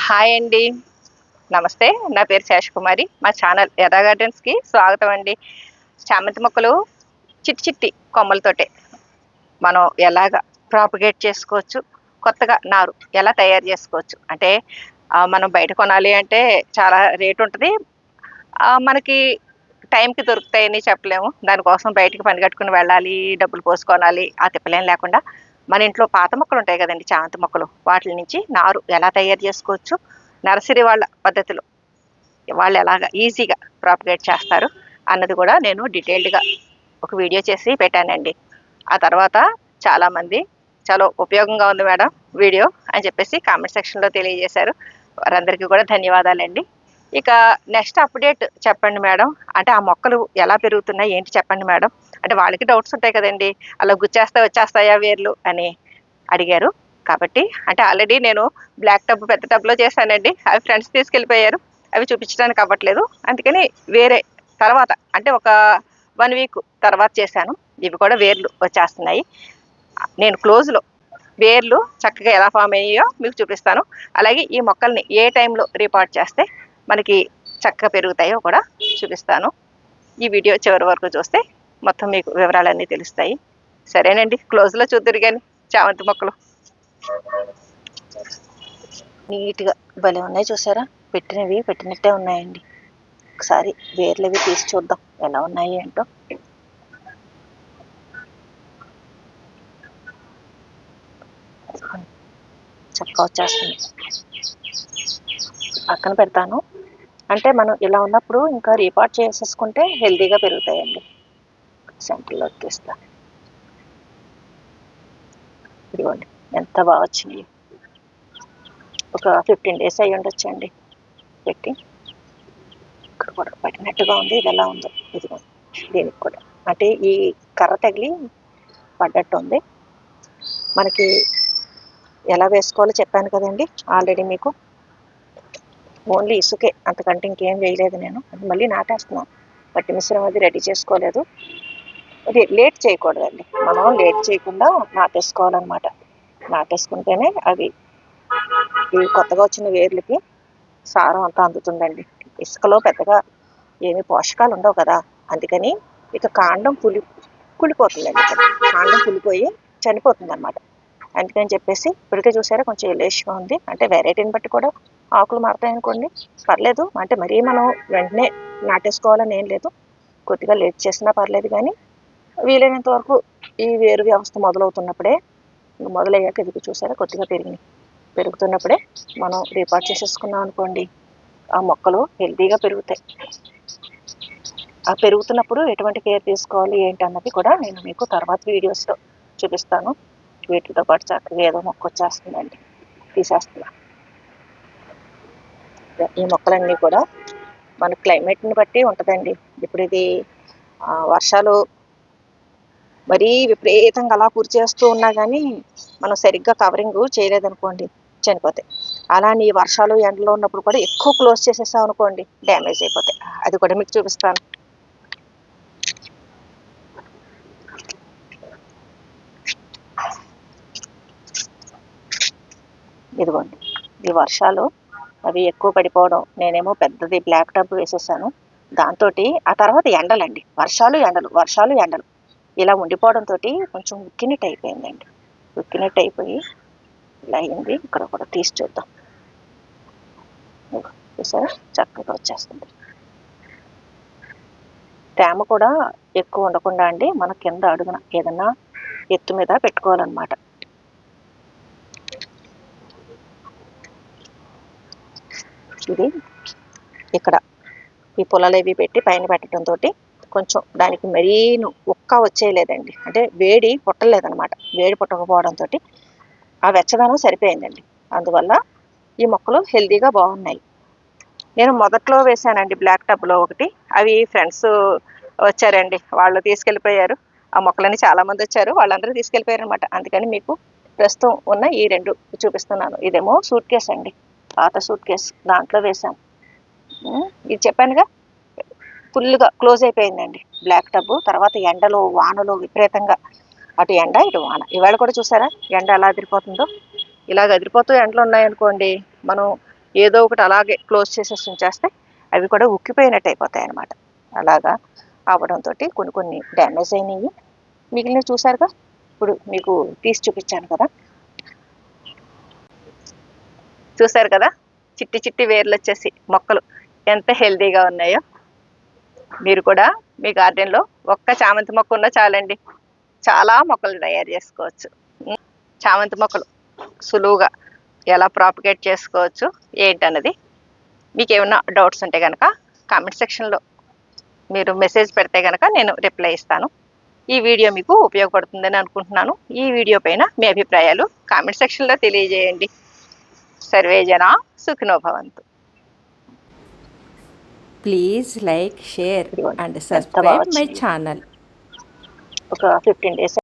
Hi అండి. నమస్తే. నా పేరు శేషకుమారి. మా ఛానల్ యదా గార్డెన్స్‌కి స్వాగతం అండి. చామంతి మొక్కలు చిట్టి చిట్టి కొమ్మలతోటే మనం ఎలాగా ప్రాపగేట్ చేసుకోవచ్చు, కొత్తగా నారు ఎలా తయారు చేసుకోవచ్చు. అంటే మనం బయట కొనాలి అంటే చాలా రేట్ ఉంటది. మనకి టైంకి దొరుకుతాయని చెప్పలేము. దానికోసం బయటికి పని కట్టుకొని వెళ్ళాలి, డబ్బులు పోసి కొనాలి. ఆ తిప్పలేం లేకుండా మన ఇంట్లో పాత మొక్కలుంటాయి గదండీ! చామంతి మొక్కలు. వాటిల నుంచి నారు ఎలా తయారు చేసుకోవచ్చు, నర్సరీ వాళ్ళ పద్ధతిలో వాళ్ళెలాగా ఈజీగా ప్రాపగేట్ చేస్తారు అన్నది కూడా నేను డీటెయిల్డ్‌గా ఒక వీడియో చేసి పెట్టానండి. ఆ తర్వాత చాలామంది చాలా ఉపయోగంగా ఉంది మేడం వీడియో అని చెప్పేసి కామెంట్ సెక్షన్‌లో తెలియజేశారు. వారందరికీ కూడా ధన్యవాదాలండి. ఇక నెక్స్ట్ అప్డేట్ చెప్పండి మేడం. అంటే ఆ మొక్కలు ఎలా పెరుగుతున్నాయి ఏంటి చెప్పండి మేడం. అంటే వాళ్ళకి డౌట్స్ ఉంటాయి కదండీ. అలా గుచ్చేస్తే వచ్చేస్తాయా వేర్లు అని అడిగారు. కాబట్టి అంటే ఆల్రెడీ నేను బ్లాక్ టబ్, పెద్ద టబ్‌లో చేశానండి. అవి ఫ్రెండ్స్ తీసుకెళ్ళిపోయారు. అవి చూపించడానికి అవ్వట్లేదు. అందుకని వేరే తర్వాత అంటే ఒక 1 వీక్ తర్వాత చేశాను. ఇవి కూడా వేర్లు వచ్చేస్తున్నాయి. నేను క్లోజ్‌లో వేర్లు చక్కగా ఎలా ఫార్మ్ అయ్యాయో మీకు చూపిస్తాను. అలాగే ఈ మొక్కల్ని ఏ టైంలో రీపాట్ చేస్తే మనకి చక్కగా పెరుగుతాయో కూడా చూపిస్తాను. ఈ వీడియో చివరి వరకు చూస్తే మొత్తం మీకు వివరాలన్నీ తెలుస్తాయి. సరేనండి. క్లోజ్‌లో చూద్దురు గాని చామంతి మొక్కలు. నీట్‌గా భలే ఉన్నాయి చూసారా? పెట్టినవి పెట్టినట్టే ఉన్నాయండి. ఒకసారి వేర్లవి తీసి చూద్దాం ఎలా ఉన్నాయి ఏంటో. చక్కగా వచ్చేస్తుంది. పక్కన పెడతాను. అంటే మనం ఇలా ఉన్నప్పుడు ఇంకా రీపాట్ చేసేసుకుంటే హెల్తీగా పెరుగుతాయండి. సెంటర్‌లోకి తీస్తా. ఇదిగోండి ఎంత బాగా వచ్చినాయి. ఒక 15 డేస్ అయ్యి ఉండొచ్చండి పెట్టి. ఇక్కడ కూడా పడినట్టుగా ఉంది. ఇది ఎలా ఉందో ఇదిగోండి దీనికి కూడా. అంటే ఈ కర్ర తగిలి పడ్డట్టు ఉంది. మనకి ఎలా వేసుకోవాలో చెప్పాను కదండి ఆల్రెడీ మీకు. ఓన్లీ ఇసుకే, అంతకంటే ఇంకేం వేయలేదు నేను. అది మళ్ళీ నాటేస్తున్నాను. మట్టి మిశ్రమం అది రెడీ చేసుకోలేదు. లేట్ చేయకూడదండి. మనం లేట్ చేయకుండా నాటేసుకోవాలన్నమాట. నాటేసుకుంటేనే అవి ఈ కొత్తగా వచ్చిన వేర్లకి సారం అంతా అందుతుందండి. ఇసుకలో పెద్దగా ఏమి పోషకాలు ఉండవు కదా. అందుకని ఇక కాండం కుళ్ళిపోతుందండి. కాండం కుళ్ళిపోయి చనిపోతుంది అనమాట. అందుకని చెప్పేసి ఇప్పటికే చూసారా కొంచెం ఎలేష్గా ఉంది. అంటే వెరైటీని బట్టి కూడా ఆకులు మారుతాయి అనుకోండి, పర్లేదు. అంటే మరీ మనం వెంటనే నాటేసుకోవాలని ఏం లేదు. కొద్దిగా లేట్ చేసినా పర్లేదు. కానీ వీలైనంత వరకు ఈ వేరు వ్యవస్థ మొదలవుతున్నప్పుడే, మొదలయ్యాక ఇది చూసారా కొద్దిగా పెరుగుతున్నప్పుడే మనం రీపాట్ చేసేసుకున్నాం అనుకోండి, ఆ మొక్కలు హెల్తీగా పెరుగుతాయి. ఆ పెరుగుతున్నప్పుడు ఎటువంటి కేర్ తీసుకోవాలి ఏంటి అన్నది కూడా నేను మీకు తర్వాత వీడియోస్లో చూపిస్తాను. వీటితో పాటు చక్కగా ఏదో మొక్క వచ్చేస్తుందండి, తీసేస్తున్నా. ఈ మొక్కలన్నీ కూడా మన క్లైమేట్ని బట్టి ఉంటుందండి. ఇప్పుడు ఇది వర్షాలు మరీ విపరీతంగా అలా చేస్తూ ఉన్నా కానీ మనం సరిగ్గా కవరింగ్ చేయలేదనుకోండి చనిపోతాయి. అలానే ఈ వర్షాలు ఎండలో ఉన్నప్పుడు కూడా ఎక్కువ క్లోజ్ చేసేసాం అనుకోండి డ్యామేజ్ అయిపోతాయి. అది కూడా మీకు చూపిస్తాను. ఇదిగోండి ఈ వర్షాలు అవి ఎక్కువ పడిపోవడం, నేనేమో పెద్దది బ్లాక్ టబ్ వేసేసాను. దాంతో ఆ తర్వాత ఎండలండి, వర్షాలు ఎండలు ఇలా ఉండిపోవడంతో కొంచెం ఉక్కినట్టు అయిపోయిందండి. ఉక్కినట్టు అయిపోయి ఇలా అయింది. ఇక్కడ కూడా తీసి చూద్దాం. చూసారా చక్కగా వచ్చేస్తుంది. తేమ కూడా ఎక్కువ ఉండకుండా అండి మన కింద అడుగున ఏదన్నా ఎత్తు మీద పెట్టుకోవాలన్నమాట. ఇది ఇక్కడ ఈ పొలాలు పెట్టి పైన పెట్టడంతో కొంచెం దానికి మరీను ఉక్క వచ్చేయలేదండి. అంటే వేడి పుట్టలేదనమాట. వేడి పుట్టకపోవడంతో ఆ వెచ్చదనం సరిపోయిందండి. అందువల్ల ఈ మొక్కలు హెల్తీగా బాగున్నాయి. నేను మొదట్లో వేశానండి బ్లాక్ టబ్లో ఒకటి. అవి ఫ్రెండ్స్ వచ్చారండి, వాళ్ళు తీసుకెళ్ళిపోయారు. ఆ మొక్కలని చాలామంది వచ్చారు, వాళ్ళందరూ తీసుకెళ్ళిపోయారు అనమాట. అందుకని మీకు ప్రస్తుతం ఉన్న ఈ 2 చూపిస్తున్నాను. ఇదేమో సూట్ కేస్ అండి, పాత సూట్ కేస్, దాంట్లో వేశాను. ఇది చెప్పానుగా ఫుల్గా క్లోజ్ అయిపోయిందండి బ్లాక్ టబ్. తర్వాత ఎండలో వానలో విపరీతంగా అటు ఎండ ఇటు వాన. ఇవాళ కూడా చూసారా ఎండ ఎలా అదిరిపోతుందో. ఇలాగ అదిరిపోతూ ఎండలు ఉన్నాయనుకోండి, మనం ఏదో ఒకటి అలాగే క్లోజ్ చేసేసి ఉంచేస్తే అవి కూడా ఉక్కిపోయినట్టు అయిపోతాయి అన్నమాట. అలాగా అవ్వడంతో కొన్ని డ్యామేజ్ అయినాయి. మిగిలినవి చూసారుగా, ఇప్పుడు మీకు తీసి చూపించాను కదా. చూసారు కదా, చిట్టి చిట్టి వేర్లు వచ్చేసి మొక్కలు ఎంత హెల్తీగా ఉన్నాయో. మీరు కూడా మీ గార్డెన్లో ఒక్క చామంతి మొక్క ఉన్నా చాలండి, చాలా మొక్కలు తయారు చేసుకోవచ్చు. చామంతి మొక్కలు సులువుగా ఎలా ప్రాపగేట్ చేసుకోవచ్చు ఏంటన్నది మీకు ఏమైనా డౌట్స్ ఉంటే కనుక కామెంట్ సెక్షన్లో మీరు మెసేజ్ పెడితే కనుక నేను రిప్లై ఇస్తాను. ఈ వీడియో మీకు ఉపయోగపడుతుందని అనుకుంటున్నాను. ఈ వీడియో పైన మీ అభిప్రాయాలు కామెంట్ సెక్షన్లో తెలియజేయండి. సర్వే జనా సుఖినో భవంతు. Please like, share and subscribe my channel. ఒక 15 days